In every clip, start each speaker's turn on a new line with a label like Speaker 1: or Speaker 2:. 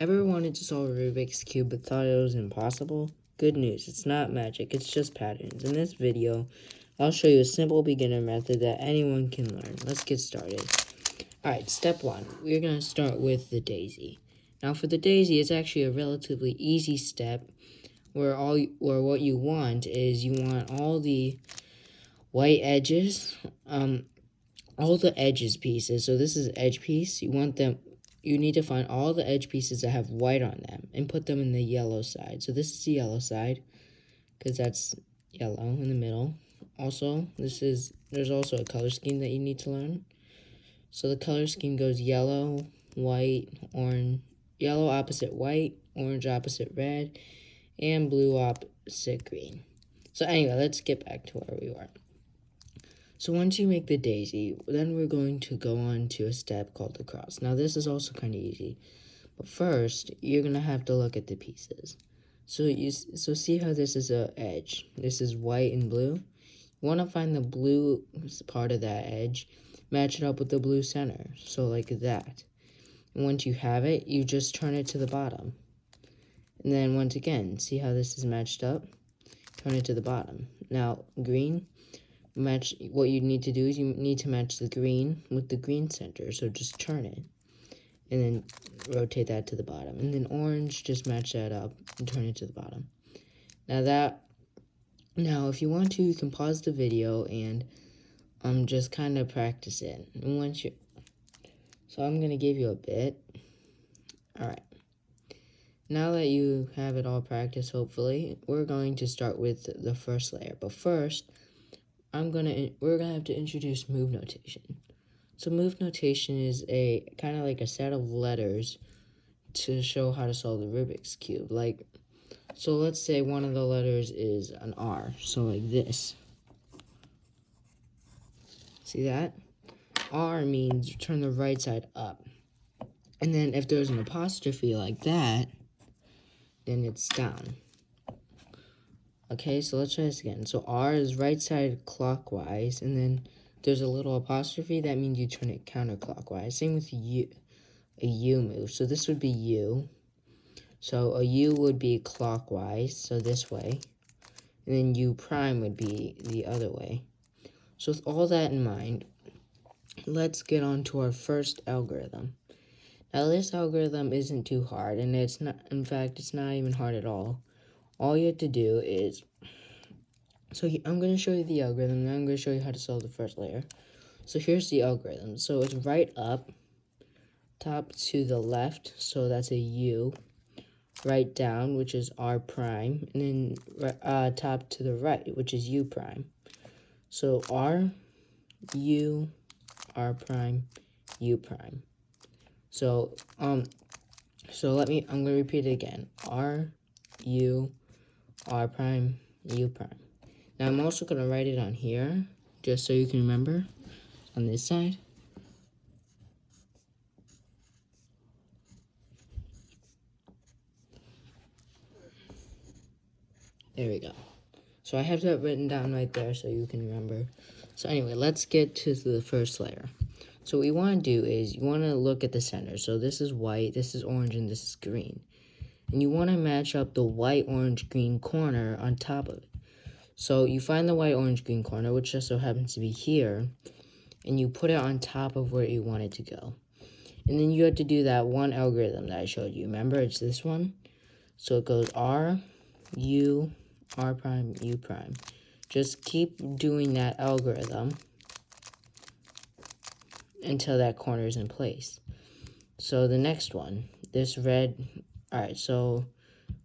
Speaker 1: Ever wanted to solve a Rubik's Cube but thought it was impossible? Good news, it's not magic, it's just patterns. In this video, I'll show you a simple beginner method that anyone can learn. Let's get started. Alright, step 1. We're going to start with the daisy. Now for the daisy, it's actually a relatively easy step where what you want is you want all the white edges, all the edges pieces. So this is an edge piece. You need to find all the edge pieces that have white on them and put them in the yellow side. So this is the yellow side because that's yellow in the middle. Also, there's also a color scheme that you need to learn. So the color scheme goes yellow, white, orange, yellow opposite white, orange opposite red, and blue opposite green. So anyway, let's get back to where we were. So once you make the daisy, then we're going to go on to a step called the cross. Now this is also kind of easy, but first you're gonna have to look at the pieces. So see how this is a edge. This is white and blue. You want to find the blue part of that edge, match it up with the blue center. So like that. And once you have it, you just turn it to the bottom. And then once again, see how this is matched up? Turn it to the bottom. Now green. What you need to do is you need to match the green with the green center, so just turn it and then rotate that to the bottom, and then orange, just match that up and turn it to the bottom. Now if you want to, you can pause the video and just kind of practice it. And so I'm gonna give you a bit. All right, now that you have it all practiced, hopefully we're going to start with the first layer, but first we're gonna have to introduce move notation. So move notation is a kind of like a set of letters to show how to solve the Rubik's Cube. So let's say one of the letters is an R. So like this. See that? R means turn the right side up. And then if there's an apostrophe like that, then it's down. Okay, so let's try this again. So R is right side clockwise, and then there's a little apostrophe. That means you turn it counterclockwise. Same with U, a U move. So this would be U. So a U would be clockwise, so this way. And then U prime would be the other way. So with all that in mind, let's get on to our first algorithm. Now this algorithm isn't too hard, and it's not even hard at all. All you have to do is, I'm going to show you the algorithm, and then I'm going to show you how to solve the first layer. So here's the algorithm. So it's right up, top to the left, so that's a U, right down, which is R prime, and then top to the right, which is U prime. So R, U, R prime, U prime. So I'm going to repeat it again. R, U, R prime, U prime. Now I'm also going to write it on here, just so you can remember, on this side. There we go. So I have that written down right there so you can remember. So anyway, let's get to the first layer. So what you want to do is you want to look at the center. So this is white, this is orange, and this is green. And you want to match up the white, orange, green corner on top of it. So you find the white, orange, green corner, which just so happens to be here, and you put it on top of where you want it to go. And then you have to do that one algorithm that I showed you. Remember, it's this one. So it goes R, U, R prime, U prime. Just keep doing that algorithm until that corner is in place. So the next one, this red, alright, so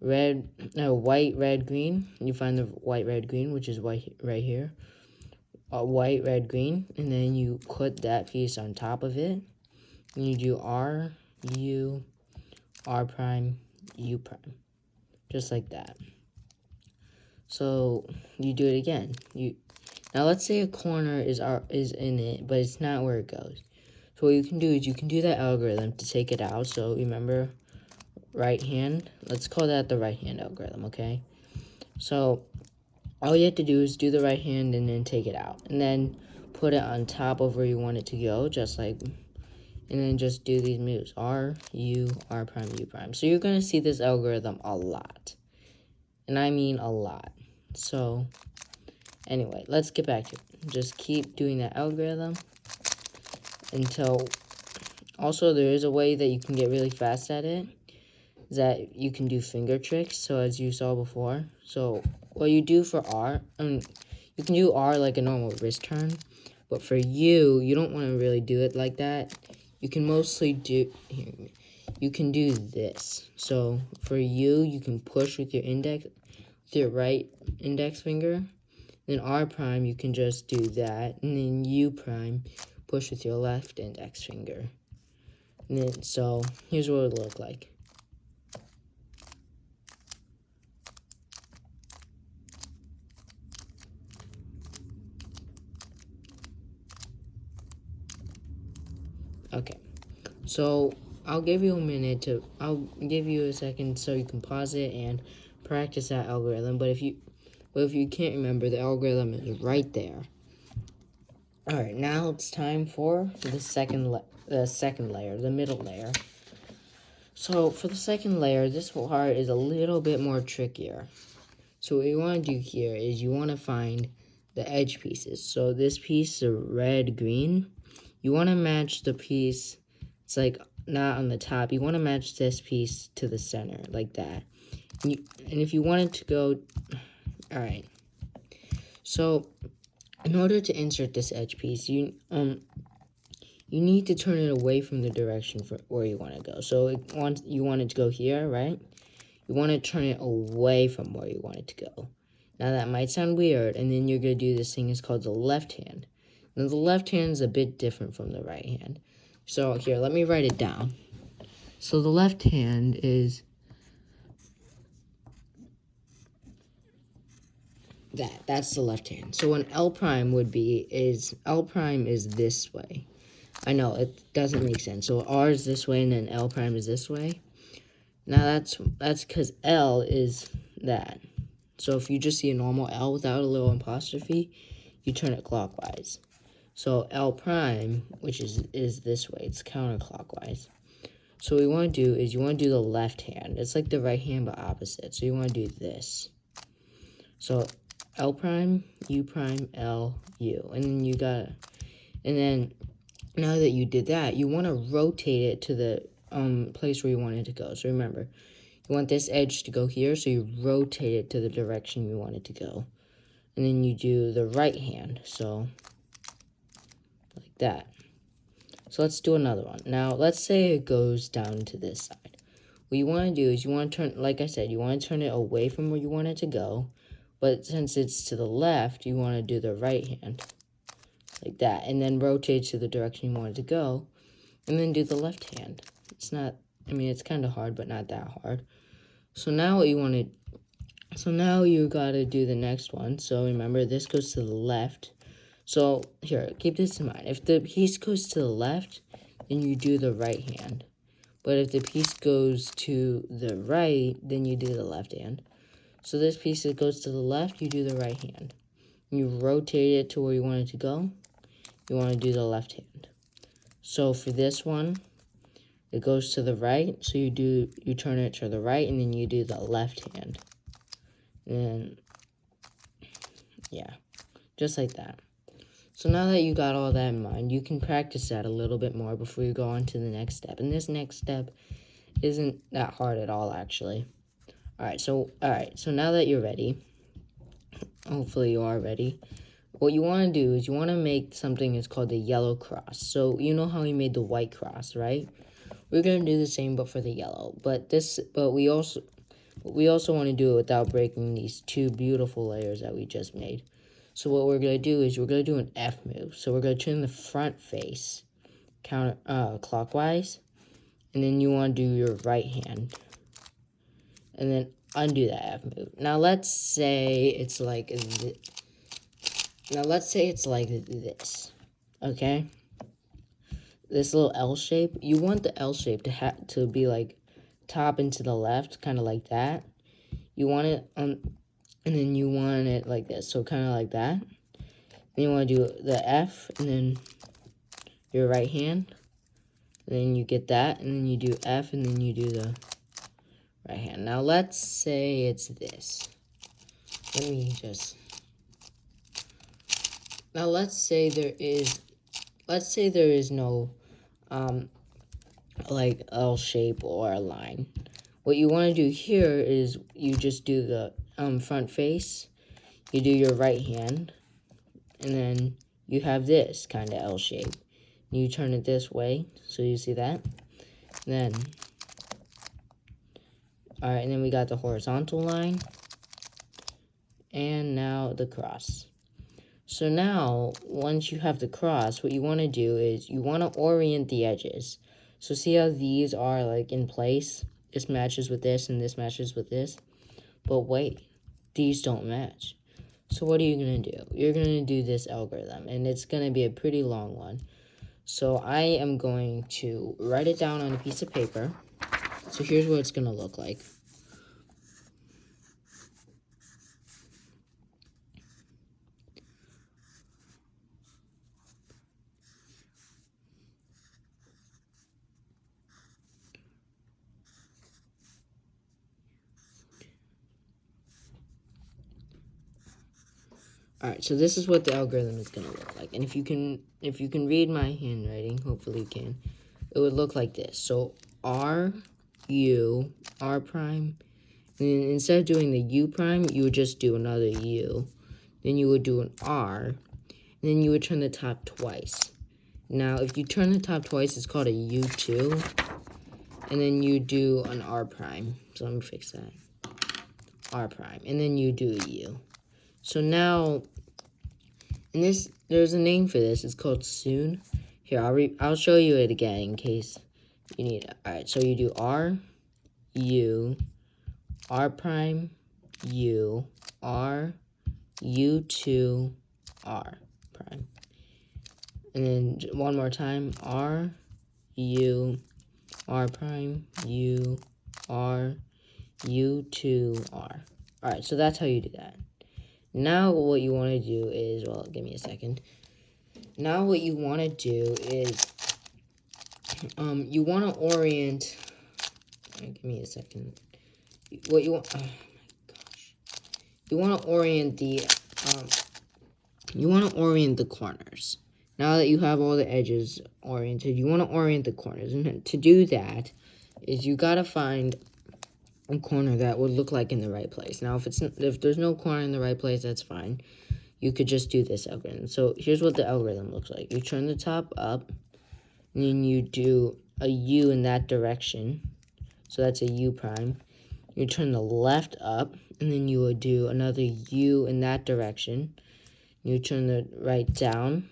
Speaker 1: white, red, green. You find the white, red, green, which is white right here. White, red, green, and then you put that piece on top of it. And you do R, U, R prime, U prime. Just like that. So you do it again. Now let's say a corner is in it, but it's not where it goes. So what you can do is you can do that algorithm to take it out. So remember, right hand. Let's call that the right hand algorithm, okay? So all you have to do is do the right hand and then take it out, and then put it on top of where you want it to go, just like and then just do these moves. R, U, R prime, U prime. So you're going to see this algorithm a lot. And I mean a lot. So, anyway, let's get back to it. Just keep doing that algorithm until... Also, there is a way that you can get really fast at it. Is that you can do finger tricks, so as you saw before. So, what you do for R... you can do R like a normal wrist turn. But for U, you don't want to really do it like that. You can mostly do... Here, you can do this. So, for U, you can push with your index... with your right index finger. Then R prime, you can just do that. And then U prime, push with your left index finger. And then, so, here's what it would look like. Okay, so I'll give you a second so you can pause it and practice that algorithm. But if you can't remember, the algorithm is right there. All right, now it's time for the second layer, the middle layer. So for the second layer, this part is a little bit more trickier. So what you want to do here is you want to find the edge pieces. So this piece is red, green. You want to match the piece, it's like not on the top. You want to match this piece to the center, like that. And if you want it to go, all right. So in order to insert this edge piece, you need to turn it away from the direction for where you want to go. So you want it to go here, right? You want to turn it away from where you want it to go. Now that might sound weird, and then you're going to do this thing is called the left hand. Now the left hand is a bit different from the right hand. So here, let me write it down. So the left hand is that. That's the left hand. So an L prime L prime is this way. I know, it doesn't make sense. So R is this way, and then L prime is this way. Now that's because L is that. So if you just see a normal L without a little apostrophe, you turn it clockwise. So L prime, which is this way, it's counterclockwise. So what you want to do is you want to do the left hand. It's like the right hand but opposite. So you want to do this. So L prime, U prime, L, U. And then now that you did that, you want to rotate it to the place where you want it to go. So remember, you want this edge to go here, so you rotate it to the direction you want it to go. And then you do the right hand, so like that. So let's do another one. Now, let's say it goes down to this side. What you want to do is you want to turn, like I said, you want to turn it away from where you want it to go. But since it's to the left, you want to do the right hand, like that. And then rotate to the direction you want it to go. And then do the left hand. It's not, I mean, it's kind of hard, but not that hard. So now what you want to, so now you got to do the next one. So remember, this goes to the left. So here, keep this in mind. If the piece goes to the left, then you do the right hand. But if the piece goes to the right, then you do the left hand. So this piece that goes to the left, you do the right hand. You rotate it to where you want it to go. You want to do the left hand. So for this one, it goes to the right, so you turn it to the right, and then you do the left hand. And yeah, just like that. So now that you got all that in mind, you can practice that a little bit more before you go on to the next step. And this next step isn't that hard at all, actually. Alright, so now that you're ready, hopefully you are ready, what you want to do is you want to make something that's called the yellow cross. So you know how we made the white cross, right? We're going to do the same but for the yellow. But we also want to do it without breaking these two beautiful layers that we just made. So what we're going to do is we're going to do an F move. So we're going to turn the front face clockwise, and then you want to do your right hand. And then undo that F move. Now let's say it's like this. Okay? This little L shape. You want the L shape to be like top and to the left, kind of like that. You want it and then you want it like this, so kind of like that. Then you want to do the F and then your right hand, And then you get that, and then you do F, and then you do the right hand. Now let's say it's this. Now let's say there is no like L shape or a line. What you want to do here is you just do the front face. You do your right hand, and then you have this kind of L shape. You turn it this way, so you see that. Then, all right, and then we got the horizontal line, and now the cross. So now, once you have the cross, what you want to do is you want to orient the edges. So see how these are like in place? This matches with this, and this matches with this. But wait, these don't match. So what are you going to do? You're going to do this algorithm, and it's going to be a pretty long one. So I am going to write it down on a piece of paper. So here's what it's going to look like. Alright, so this is what the algorithm is going to look like. And if you can read my handwriting, hopefully you can, it would look like this. So R, U, R prime, and then instead of doing the U prime, you would just do another U. Then you would do an R, and then you would turn the top twice. Now, if you turn the top twice, it's called a U2, and then you do an R prime. So let me fix that. R prime, and then you do a U. So now, there's a name for this. It's called soon. Here, I'll show you it again in case you need it. All right, so you do R, U, R prime, U, R, U2, R prime. And then one more time, R, U, R prime, U, R, U2, R. All right, so that's how you do that. Now what you want to do is, well, give me a second. Now what you want to do is, you want to orient, give me a second. What you want, oh my gosh. You want to orient the corners. Now that you have all the edges oriented, you want to orient the corners. And to do that is you got to find a corner that would look like in the right place. Now, if there's no corner in the right place, that's fine. You could just do this algorithm. So here's what the algorithm looks like. You turn the top up, and then you do a U in that direction. So that's a U prime. You turn the left up, and then you would do another U in that direction. You turn the right down,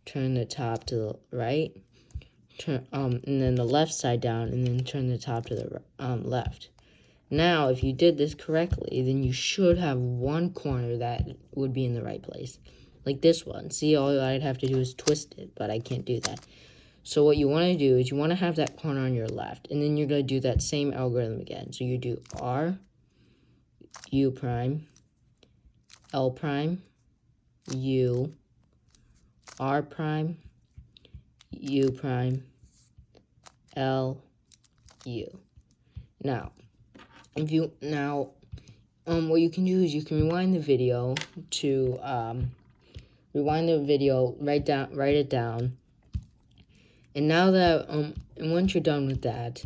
Speaker 1: turn the top to the right, and then the left side down, and then turn the top to the left. Now, if you did this correctly, then you should have one corner that would be in the right place. Like this one. See, all I'd have to do is twist it, but I can't do that. So what you want to do is you want to have that corner on your left, and then you're going to do that same algorithm again. So you do R, U prime, L prime, U, R prime, U prime, L, U. Now, what you can do is you can rewind the video to write it down. And now that and once you're done with that,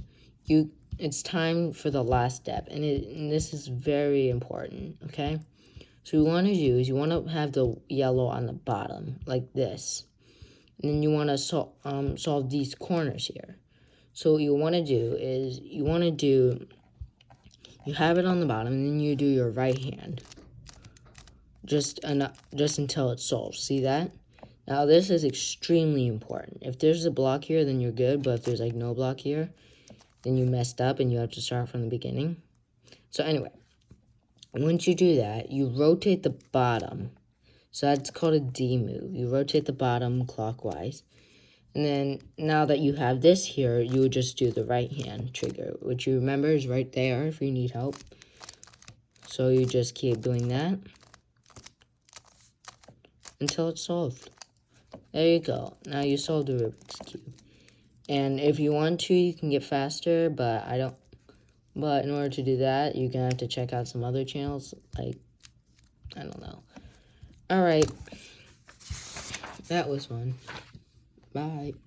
Speaker 1: it's time for the last step, and this is very important. Okay, so what you want to do is you want to have the yellow on the bottom like this, and then you want to solve these corners here. So what you want to do is you have it on the bottom, and then you do your right hand. Just until it's solved. See that? Now this is extremely important. If there's a block here, then you're good. But if there's like no block here, then you messed up and you have to start from the beginning. So anyway, once you do that, you rotate the bottom. So that's called a D move. You rotate the bottom clockwise. And then, now that you have this here, you would just do the right hand trigger, which you remember is right there if you need help. So you just keep doing that until it's solved. There you go. Now you solved the Rubik's Cube. And if you want to, you can get faster, but I don't. But in order to do that, you're gonna have to check out some other channels. Like, I don't know. All right, that was fun. Bye.